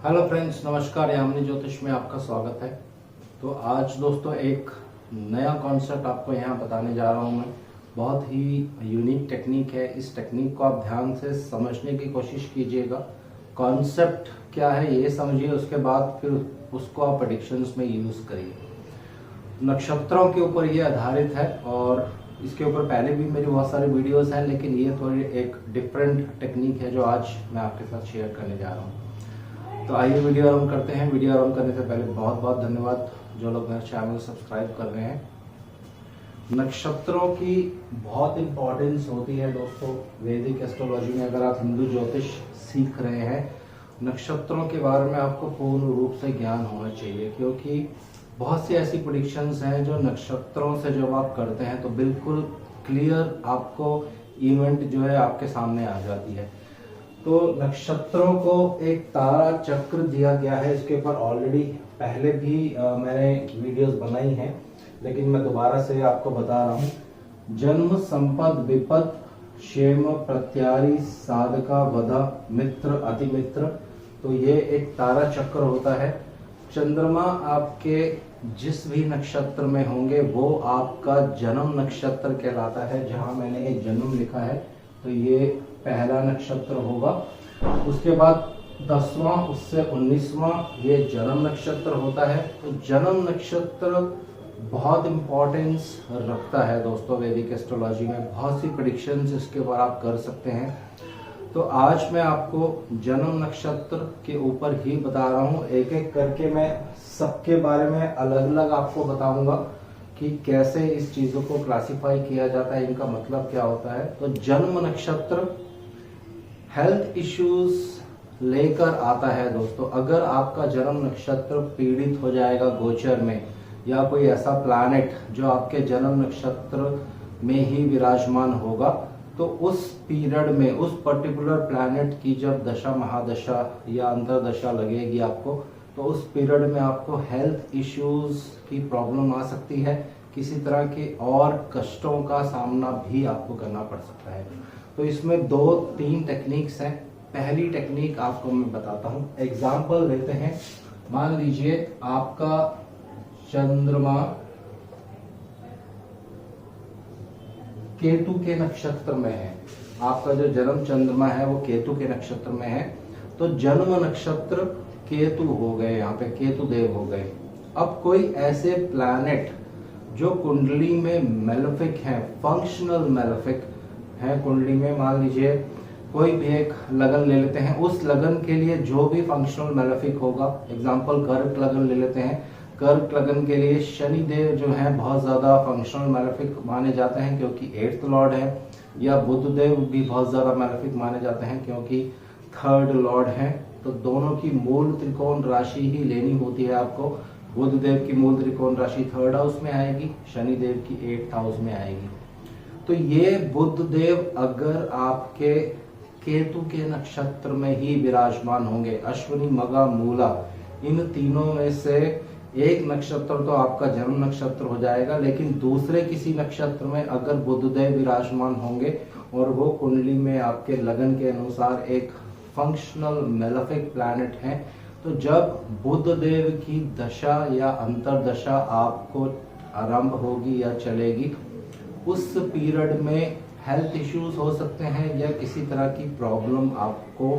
Hello friends, नमस्कार। यामिनी ज्योतिष में आपका स्वागत है। तो आज दोस्तों एक नया कॉन्सेप्ट आपको यहाँ बताने जा रहा हूँ मैं। बहुत ही यूनिक टेक्निक है। इस टेक्निक को आप ध्यान से समझने की कोशिश कीजिएगा। कॉन्सेप्ट क्या है ये समझिए, उसके बाद फिर उसको आप प्रेडिक्शंस में यूज़ करिए। नक्षत्रों के ऊपर ये आधारित है और इसके ऊपर पहले भी मेरी बहुत सारी वीडियोस हैं, लेकिन ये थोड़ी एक डिफरेंट टेक्निक है जो आज मैं आपके साथ शेयर करने जा रहा हूँ। तो आइए वीडियो आरंभ करते हैं। वीडियो आरंभ करने से पहले बहुत बहुत धन्यवाद जो लोग मेरे चैनल सब्सक्राइब कर रहे हैं। नक्षत्रों की बहुत इंपॉर्टेंस होती है दोस्तों वैदिक एस्ट्रोलॉजी में। अगर आप हिंदू ज्योतिष सीख रहे हैं, नक्षत्रों के बारे में आपको पूर्ण रूप से ज्ञान होना चाहिए, क्योंकि बहुत सी ऐसी प्रेडिक्शंस हैं जो नक्षत्रों से जब आप करते हैं तो बिल्कुल क्लियर आपको इवेंट जो है आपके सामने आ जाती है। तो नक्षत्रों को एक तारा चक्र दिया गया है। इसके ऊपर ऑलरेडी पहले भी मैंने वीडियोस बनाई हैं, लेकिन मैं दोबारा से आपको बता रहा हूँ। जन्म, संपद, विपद, क्षेम, प्रत्यारी, साधका, वधा, मित्र, अतिमित्र। तो ये एक तारा चक्र होता है। चंद्रमा आपके जिस भी नक्षत्र में होंगे वो आपका जन्म नक्षत्र कहलाता है। जहां मैंने ये जन्म लिखा है तो ये पहला नक्षत्र होगा। उसके बाद 10वां, उससे 19वां ये जन्म नक्षत्र होता है। तो जन्म नक्षत्र बहुत इंपॉर्टेंस रखता है दोस्तों वैदिक एस्ट्रोलॉजी में। बहुत सी प्रेडिक्शंस इसके ऊपर आप कर सकते हैं। तो आज मैं आपको जन्म नक्षत्र के ऊपर ही बता रहा हूँ। एक एक करके मैं सबके बारे में अलग अलग आपको बताऊंगा कि कैसे इस चीजों को क्लासिफाई किया जाता है, इनका मतलब क्या होता है। तो जन्म नक्षत्र हेल्थ इश्यूज लेकर आता है दोस्तों। अगर आपका जन्म नक्षत्र पीड़ित हो जाएगा गोचर में, या कोई ऐसा प्लैनेट जो आपके जन्म नक्षत्र में ही विराजमान होगा, तो उस पीरियड में उस पर्टिकुलर प्लैनेट की जब दशा, महादशा या अंतरदशा लगेगी आपको, तो उस पीरियड में आपको हेल्थ इश्यूज की प्रॉब्लम आ सकती है। किसी तरह के और कष्टों का सामना भी आपको करना पड़ सकता है। तो इसमें 2-3 टेक्निक्स हैं। पहली टेक्निक आपको मैं बताता हूँ। एग्जाम्पल लेते हैं। मान लीजिए आपका चंद्रमा केतु के नक्षत्र में है। आपका जो जन्म चंद्रमा है वो केतु के नक्षत्र में है। तो जन्म नक्षत्र केतु हो गए, यहाँ पे केतु देव हो गए। अब कोई ऐसे प्लैनेट जो कुंडली में मेलेफिक है, फंक्शनल मेलेफिक है कुंडली में, मान लीजिए कोई भी एक लगन ले लेते हैं। उस लगन के लिए जो भी फंक्शनल मेलेफिक होगा, एग्जाम्पल कर्क लगन ले लेते हैं। कर्क लगन के लिए शनि देव जो है बहुत ज्यादा फंक्शनल मेलेफिक माने जाते हैं क्योंकि 8th लॉर्ड है। या बुध देव भी बहुत ज्यादा मेलेफिक माने जाते हैं क्योंकि 3rd लॉर्ड है। तो दोनों की मूल त्रिकोण राशि ही लेनी होती है आपको। बुध देव की मूल त्रिकोण राशि 3rd हाउस में आएगी, शनि देव की 8th हाउस में आएगी। तो ये बुध देव अगर आपके केतु के नक्षत्र में ही विराजमान होंगे, अश्विनी, मगा, मूला, इन तीनों में से एक नक्षत्र तो आपका जन्म नक्षत्र हो जाएगा, लेकिन दूसरे किसी नक्षत्र में अगर बुधदेव विराजमान होंगे और वो कुंडली में आपके लगन के अनुसार एक फंक्शनल मेलेफिक प्लैनेट है, तो जब बुधदेव की दशा या अंतरदशा आपको आरंभ होगी या चलेगी, उस पीरियड में हेल्थ इश्यूज हो सकते हैं या किसी तरह की प्रॉब्लम आपको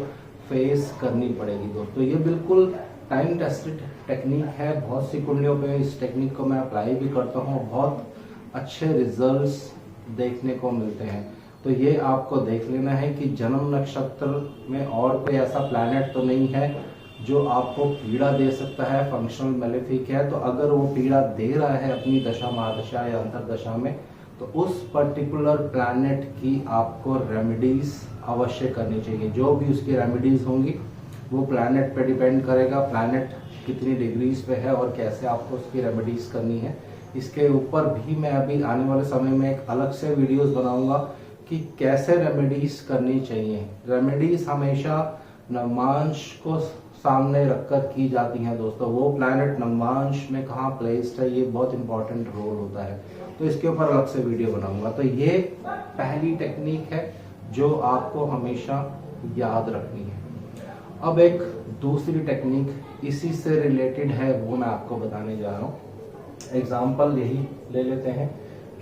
फेस करनी पड़ेगी दोस्तों। ये बिल्कुल टाइम टेस्टेड टेक्निक है। बहुत सी कुंडलियों पे इस टेक्निक को मैं अप्लाई भी करता हूँ, बहुत अच्छे रिजल्ट्स देखने को मिलते हैं। तो ये आपको देख लेना है कि जन्म नक्षत्र में और कोई ऐसा प्लैनेट तो नहीं है जो आपको पीड़ा दे सकता है, फंक्शनल मेलेफिक है। तो अगर वो पीड़ा दे रहा है अपनी दशा, महादशा या अंतरदशा में, तो उस पर्टिकुलर प्लैनेट की आपको रेमेडीज अवश्य करनी चाहिए। जो भी उसकी रेमेडीज होंगी वो प्लैनेट पे डिपेंड करेगा, प्लैनेट कितनी डिग्रीज पे है और कैसे आपको उसकी रेमेडीज करनी है। इसके ऊपर भी मैं अभी आने वाले समय में एक अलग से वीडियोस बनाऊंगा कि कैसे रेमेडीज करनी चाहिए। रेमेडीज हमेशा नवमांश को सामने रखकर की जाती हैं दोस्तों। वो प्लैनेट नवमांश में कहाँ प्लेस्ड है, ये बहुत इंपॉर्टेंट रोल होता है। तो इसके ऊपर अलग से वीडियो बनाऊंगा। तो ये पहली टेक्निक है जो आपको हमेशा याद रखनी है। अब एक दूसरी टेक्निक इसी से रिलेटेड है, वो मैं आपको बताने जा रहा हूँ। एग्जाम्पल यही ले लेते हैं,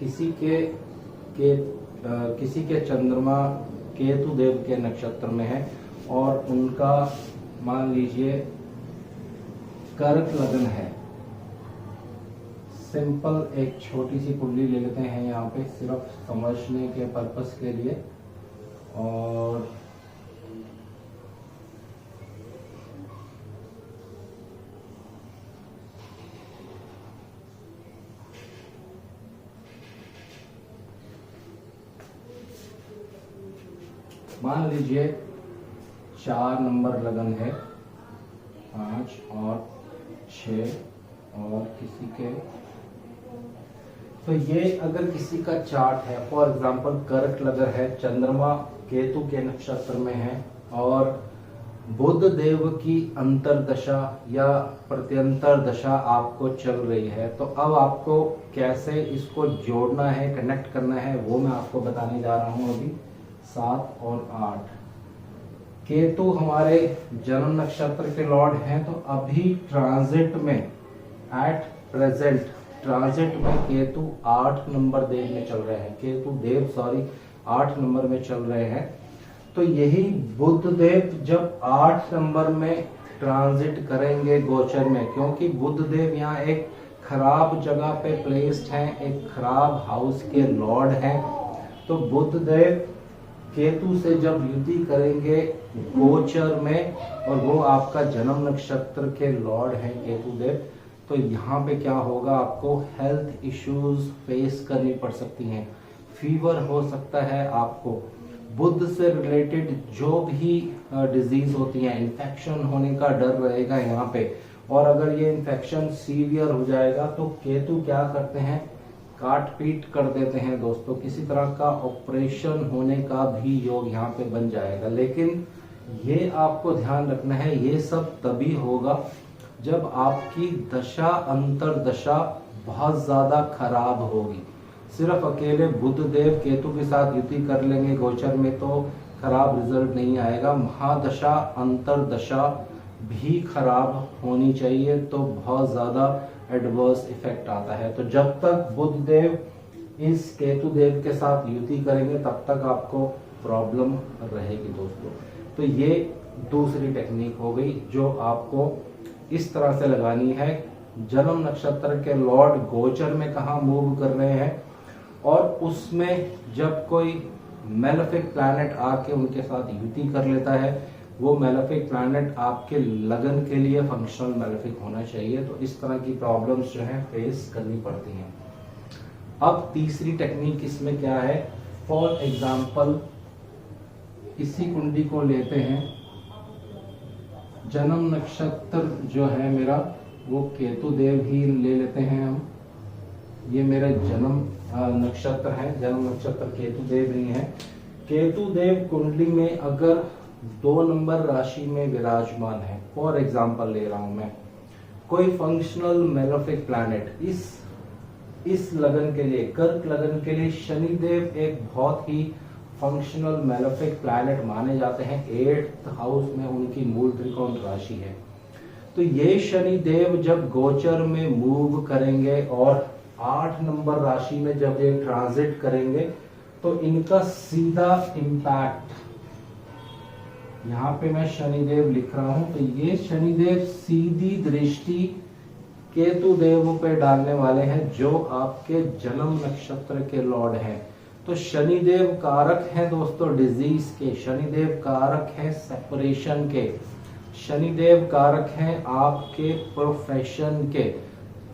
किसी के चंद्रमा केतु देव के नक्षत्र में है और उनका मान लीजिए कर्क लगन है। सिंपल एक छोटी सी कुंडली ले लेते हैं यहाँ पे सिर्फ समझने के पर्पस के लिए। और मान लीजिए 4 नंबर लगन है, 5 और 6 और किसी के, तो ये अगर किसी का चार्ट है, फॉर एग्जांपल कर्क लगन है, चंद्रमा केतु के नक्षत्र में है और बुध देव की अंतरदशा या प्रत्यंतर दशा आपको चल रही है, तो अब आपको कैसे इसको जोड़ना है, कनेक्ट करना है, वो मैं आपको बताने जा रहा हूँ अभी। 7 और 8 केतु हमारे जन्म नक्षत्र के लॉर्ड हैं, तो अभी ट्रांजिट में, एट प्रेजेंट ट्रांजिट में केतु 8 नंबर देव में चल रहे हैं, केतु देव 8 नंबर में चल रहे हैं। तो यही बुध देव जब 8 नंबर में ट्रांजिट करेंगे गोचर में, क्योंकि बुध देव यहाँ एक खराब जगह पे प्लेस्ड हैं, एक खराब हाउस के लॉर्ड हैं, तो बुध देव केतु से जब युति करेंगे गोचर में और वो आपका जन्म नक्षत्र के लॉर्ड हैं केतु देव, तो यहाँ पे क्या होगा, आपको हेल्थ इश्यूज फेस करनी पड़ सकती हैं, फीवर हो सकता है आपको, बुध से रिलेटेड जो भी डिजीज होती हैं, इन्फेक्शन होने का डर रहेगा यहाँ पे। और अगर ये इन्फेक्शन सीवियर हो जाएगा तो केतु क्या करते हैं, काट पीट कर देते हैं दोस्तों, किसी तरह का ऑपरेशन होने का भी योग यहाँ पे बन जाएगा। लेकिन ये आपको ध्यान रखना है, ये सब तभी होगा जब आपकी दशा अंतर दशा बहुत ज्यादा खराब होगी। सिर्फ अकेले बुध देव केतु के साथ युति कर लेंगे गोचर में तो खराब रिजल्ट नहीं आएगा, महादशा अंतर दशा भी खराब होनी चाहिए तो बहुत ज्यादा एडवर्स इफेक्ट आता है। तो जब तक बुध देव इस केतु देव के साथ युति करेंगे तब तक आपको प्रॉब्लम रहेगी दोस्तों। तो ये दूसरी टेक्निक हो गई जो आपको इस तरह से लगानी है। जन्म नक्षत्र के लॉर्ड गोचर में कहाँ मूव कर रहे हैं और उसमें जब कोई मेलेफिक प्लैनेट आके उनके साथ युति कर लेता है, वो मेलेफिक प्लैनेट आपके लगन के लिए फंक्शनल मेलेफिक होना चाहिए। तो इस तरह की प्रॉब्लम्स जो है फेस करनी पड़ती हैं। अब तीसरी टेक्निक इसमें क्या है, फॉर एग्जाम्पल इसी कुंडली को लेते हैं, जन्म नक्षत्र जो है मेरा वो केतु देव ही ले लेते हैं हम, ये मेरा जन्म नक्षत्र है, जन्म नक्षत्र केतु देव नहीं है। केतु देव कुंडली में अगर 2 नंबर राशि में विराजमान है, फॉर एग्जाम्पल ले रहा हूं मैं, कोई फंक्शनल मेलेफिक प्लैनेट इस लगन के लिए, कर्क लगन के लिए शनिदेव एक बहुत ही फंक्शनल मेलेफिक प्लैनेट माने जाते हैं। 8th हाउस में उनकी मूल त्रिकोण राशि है। तो ये शनिदेव जब गोचर में मूव करेंगे और 8 नंबर राशि में जब ये ट्रांजिट करेंगे तो इनका सीधा इम्पैक्ट, यहाँ पे मैं शनिदेव लिख रहा हूं, तो ये शनिदेव सीधी दृष्टि केतु देव पे डालने वाले हैं जो आपके जन्म नक्षत्र के लॉर्ड हैं। तो शनिदेव कारक है दोस्तों डिजीज के, शनिदेव कारक है सेपरेशन के, शनिदेव कारक हैं आपके प्रोफेशन के।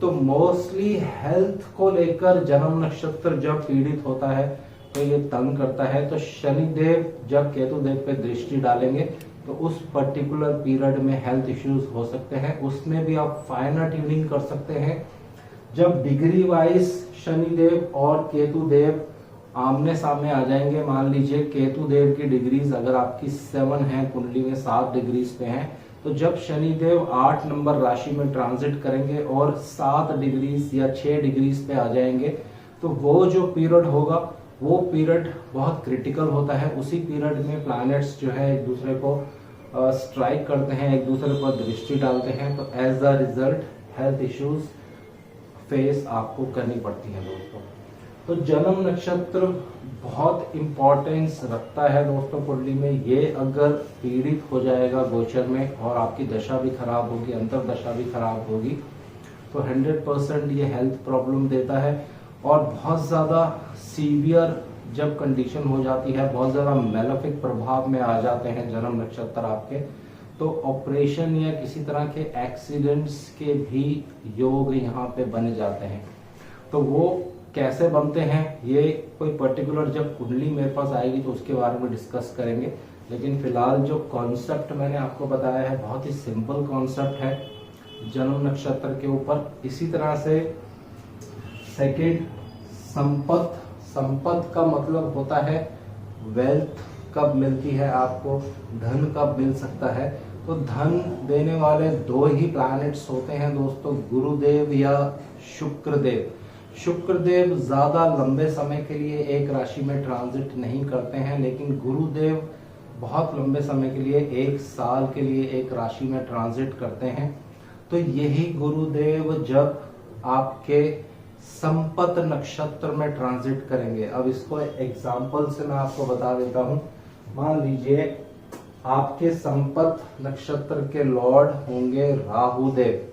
तो मोस्टली हेल्थ को लेकर जन्म नक्षत्र जब पीड़ित होता है तो ये तंग करता है। तो शनिदेव जब केतु देव पे दृष्टि डालेंगे तो उस पर्टिकुलर पीरियड में हेल्थ इश्यूज हो सकते हैं। उसमें भी आप फाइनर ट्यूनिंग कर सकते हैं। जब डिग्री वाइज शनिदेव और केतु देव आमने सामने आ जाएंगे, मान लीजिए केतु देव की डिग्रीज अगर आपकी 7 है, कुंडली में 7 डिग्रीज पे हैं, तो जब शनिदेव 8 नंबर राशि में ट्रांजिट करेंगे और 7 डिग्रीज या 6 डिग्रीज पे आ जाएंगे, तो वो जो पीरियड होगा वो पीरियड बहुत क्रिटिकल होता है। उसी पीरियड में प्लैनेट्स जो है एक दूसरे को स्ट्राइक करते हैं, एक दूसरे पर दृष्टि डालते हैं, तो as a result health issues face आपको करनी पड़ती है दोस्तों। तो जन्म नक्षत्र बहुत इम्पोर्टेंस रखता है दोस्तों कुंडली में। ये अगर पीड़ित हो जाएगा गोचर में और आपकी दशा भी खराब होगी, अंतर दशा भी खराब होगी, तो 100% ये हेल्थ प्रॉब्लम देता है। और बहुत ज़्यादा सीवियर जब कंडीशन हो जाती है, बहुत ज़्यादा मेलेफिक प्रभाव में आ जाते हैं जन्म नक्षत्र आपके, तो ऑपरेशन या किसी तरह के एक्सीडेंट्स के भी योग यहाँ पे बने जाते हैं। तो वो कैसे बनते हैं, ये कोई पर्टिकुलर जब कुंडली मेरे पास आएगी तो उसके बारे में डिस्कस करेंगे। लेकिन फिलहाल जो कॉन्सेप्ट मैंने आपको बताया है बहुत ही सिंपल कॉन्सेप्ट है जन्म नक्षत्र के ऊपर। इसी तरह से सेकेंड, संपत्ति का मतलब होता है वेल्थ कब मिलती है आपको, धन कब मिल सकता है। तो धन देने वाले दो ही प्लैनेट्स होते हैं दोस्तों, गुरुदेव या शुक्रदेव। शुक्रदेव ज्यादा लंबे समय के लिए एक राशि में ट्रांजिट नहीं करते हैं, लेकिन गुरुदेव बहुत लंबे समय के लिए, 1 साल के लिए एक राशि में ट्रांजिट करते हैं। तो यही गुरुदेव जब आपके संपत नक्षत्र में ट्रांजिट करेंगे, अब इसको एग्जाम्पल से मैं आपको बता देता हूं। मान लीजिए आपके संपत नक्षत्र के लॉर्ड होंगे राहु देव,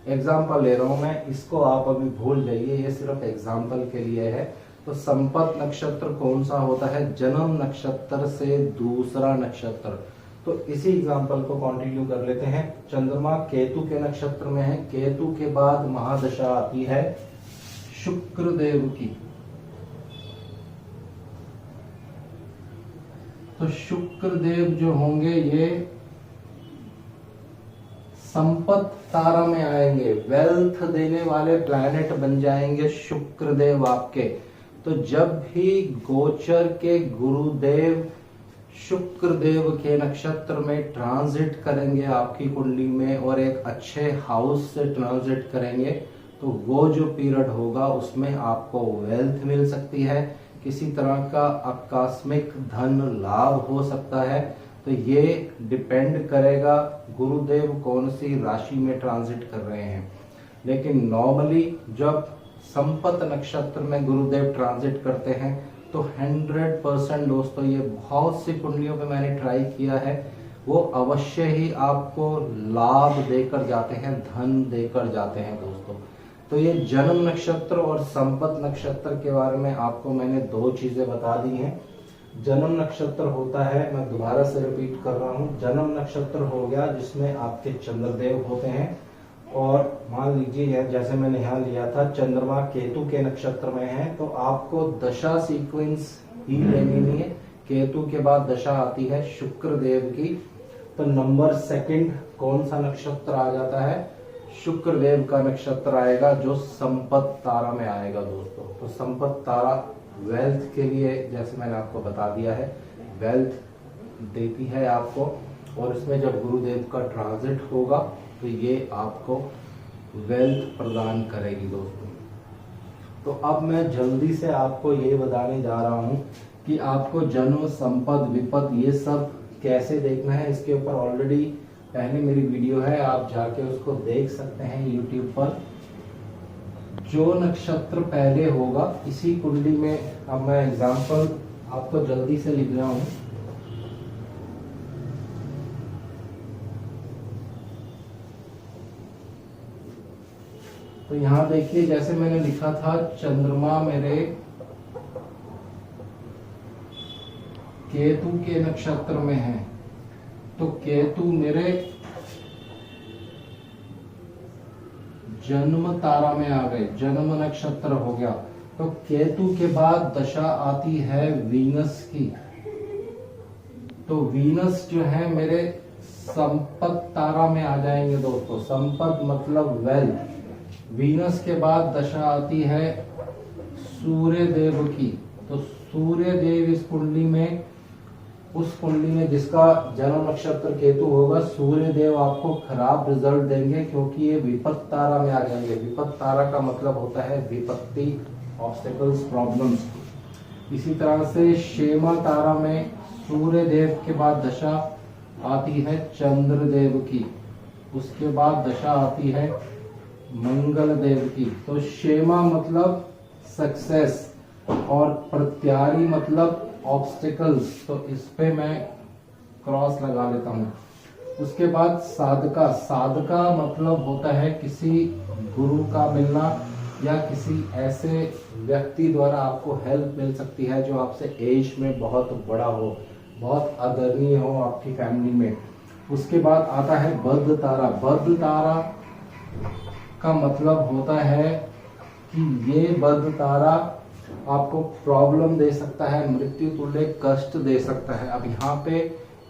एग्जाम्पल ले रहा हूं मैं, इसको आप अभी भूल जाइए, ये सिर्फ एग्जाम्पल के लिए है। तो संपत नक्षत्र कौन सा होता है, जन्म नक्षत्र से दूसरा नक्षत्र। तो इसी एग्जाम्पल को कंटिन्यू कर लेते हैं। चंद्रमा केतु के नक्षत्र में है, केतु के बाद महादशा आती है शुक्रदेव की। तो शुक्रदेव जो होंगे ये संपत तारा में आएंगे, वेल्थ देने वाले प्लैनेट बन जाएंगे शुक्रदेव आपके। तो जब भी गोचर के गुरुदेव शुक्रदेव के नक्षत्र में ट्रांजिट करेंगे आपकी कुंडली में और एक अच्छे हाउस से ट्रांजिट करेंगे, तो वो जो पीरियड होगा उसमें आपको वेल्थ मिल सकती है, किसी तरह का आकस्मिक धन लाभ हो सकता है। तो ये डिपेंड करेगा गुरुदेव कौन सी राशि में ट्रांजिट कर रहे हैं। लेकिन नॉर्मली जब संपत नक्षत्र में गुरुदेव ट्रांजिट करते हैं तो 100% दोस्तों, ये बहुत सी कुंडलियों पे मैंने ट्राई किया है, वो अवश्य ही आपको लाभ देकर जाते हैं, धन देकर जाते हैं दोस्तों। तो ये जन्म नक्षत्र और संपत नक्षत्र के बारे में आपको मैंने 2 चीजें बता दी हैं। जन्म नक्षत्र होता है, मैं दोबारा से रिपीट कर रहा हूँ, जन्म नक्षत्र हो गया जिसमें आपके चंद्रदेव होते हैं। और मान लीजिए जैसे मैंने यहाँ लिया था चंद्रमा केतु के नक्षत्र में है, तो आपको दशा सीक्वेंस ही लेनी है। केतु के बाद दशा आती है शुक्रदेव की, तो नंबर सेकंड कौन सा नक्षत्र आ जाता है, शुक्रदेव का नक्षत्र आएगा जो संपत तारा में आएगा दोस्तों। तो संपत तारा वेल्थ के लिए, जैसे मैंने आपको बता दिया है, वेल्थ देती है आपको। और इसमें जब गुरुदेव का ट्रांजिट होगा तो ये आपको वेल्थ प्रदान करेगी दोस्तों। तो अब मैं जल्दी से आपको ये बताने जा रहा हूँ कि आपको जन्म, संपद, विपद ये सब कैसे देखना है। इसके ऊपर ऑलरेडी पहले मेरी वीडियो है, आप जाके उसको देख सकते हैं यूट्यूब पर। जो नक्षत्र पहले होगा इसी कुंडली में, अब मैं एग्जांपल आपको जल्दी से लिख रहा हूं। तो यहां देखिए, जैसे मैंने लिखा था चंद्रमा मेरे केतु के नक्षत्र में है, तो केतु मेरे जन्म तारा में आ गए, जन्म नक्षत्र हो गया। तो केतु के बाद दशा आती है वीनस की। तो वीनस जो है मेरे संपत तारा में आ जाएंगे दोस्तों। संपत मतलब वेल्थ। वीनस के बाद दशा आती है सूर्य देव की। तो सूर्य देव इस कुंडली में, उस कुंडली में जिसका जन्म नक्षत्र केतु होगा, सूर्य देव आपको खराब रिजल्ट देंगे क्योंकि ये विपत्त तारा में आ जाएंगे। विपत्त तारा का मतलब होता है विपत्ति, ऑब्स्टेकल्स, प्रॉब्लम्स। इसी तरह से क्षेमा तारा में सूर्य देव के बाद दशा आती है चंद्रदेव की, उसके बाद दशा आती है मंगल देव की। तो क्षेमा मतलब सक्सेस और प्रत्यारी मतलब ऑब्स्टिकल्स, तो इस पे मैं क्रॉस लगा लेता हूँ। उसके बाद साधका, साधका मतलब होता है किसी गुरु का मिलना या किसी ऐसे व्यक्ति द्वारा आपको हेल्प मिल सकती है जो आपसे एज में बहुत बड़ा हो, बहुत आदरणीय हो आपकी फैमिली में। उसके बाद आता है बद्ध तारा। बद्ध तारा का मतलब होता है कि ये बद्ध तारा आपको प्रॉब्लम दे सकता है, मृत्यु तुल्य कष्ट दे सकता है। अब यहाँ पे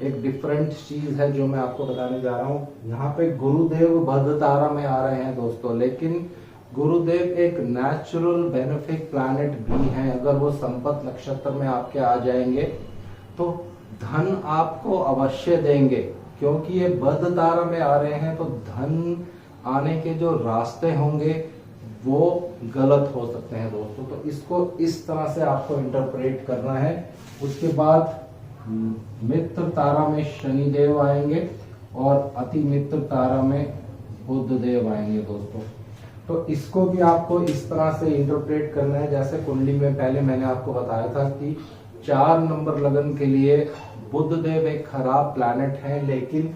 एक डिफरेंट चीज है जो मैं आपको बताने जा रहा हूँ। यहाँ पे गुरुदेव बद्ध तारा में आ रहे हैं दोस्तों, लेकिन गुरुदेव एक नेचुरल बेनिफिक प्लैनेट भी हैं। अगर वो संपत नक्षत्र में आपके आ जाएंगे तो धन आपको अवश्य देंगे, क्योंकि ये बद्ध तारा में आ रहे हैं। तो धन आने के जो रास्ते होंगे वो गलत हो सकते हैं दोस्तों। तो इसको इस तरह से आपको इंटरप्रेट करना है। उसके बाद मित्र तारा में शनिदेव आएंगे और अति मित्र तारा में बुध देव आएंगे दोस्तों। तो इसको भी आपको इस तरह से इंटरप्रेट करना है, जैसे कुंडली में पहले मैंने आपको बताया था कि 4 नंबर लगन के लिए बुध देव एक खराब प्लैनेट है, लेकिन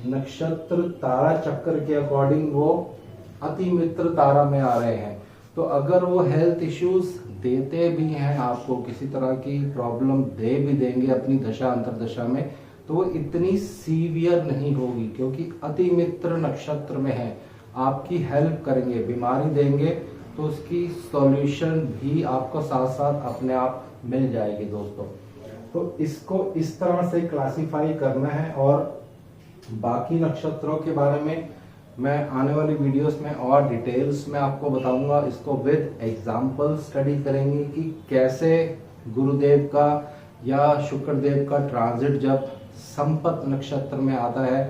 नक्षत्र तारा चक्र के अकॉर्डिंग वो अति मित्र तारा में आ रहे हैं। तो अगर वो हेल्थ इश्यूज देते भी हैं, आपको किसी तरह की प्रॉब्लम दे भी देंगे अपनी दशा अंतरदशा में, तो वो इतनी सीवियर नहीं होगी, क्योंकि अति मित्र नक्षत्र में है। आपकी हेल्प करेंगे, बीमारी देंगे तो उसकी सॉल्यूशन भी आपको साथ साथ अपने आप मिल जाएगी दोस्तों। तो इसको इस तरह से क्लासिफाई करना है। और बाकी नक्षत्रों के बारे में मैं आने वाली वीडियोस में और डिटेल्स में आपको बताऊंगा। इसको विद एग्जाम्पल स्टडी करेंगे कि कैसे गुरुदेव का या शुक्रदेव का ट्रांजिट जब संपत नक्षत्र में आता है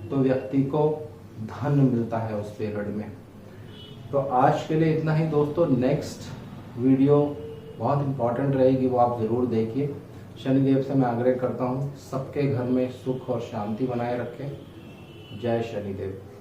तो व्यक्ति को धन मिलता है उस पीरियड में। तो आज के लिए इतना ही दोस्तों। नेक्स्ट वीडियो बहुत इंपॉर्टेंट रहेगी, वो आप जरूर देखिए। शनिदेव से मैं आग्रह करता हूँ सबके घर में सुख और शांति बनाए रखें। जय शनिदेव।